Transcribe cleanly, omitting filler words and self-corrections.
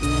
3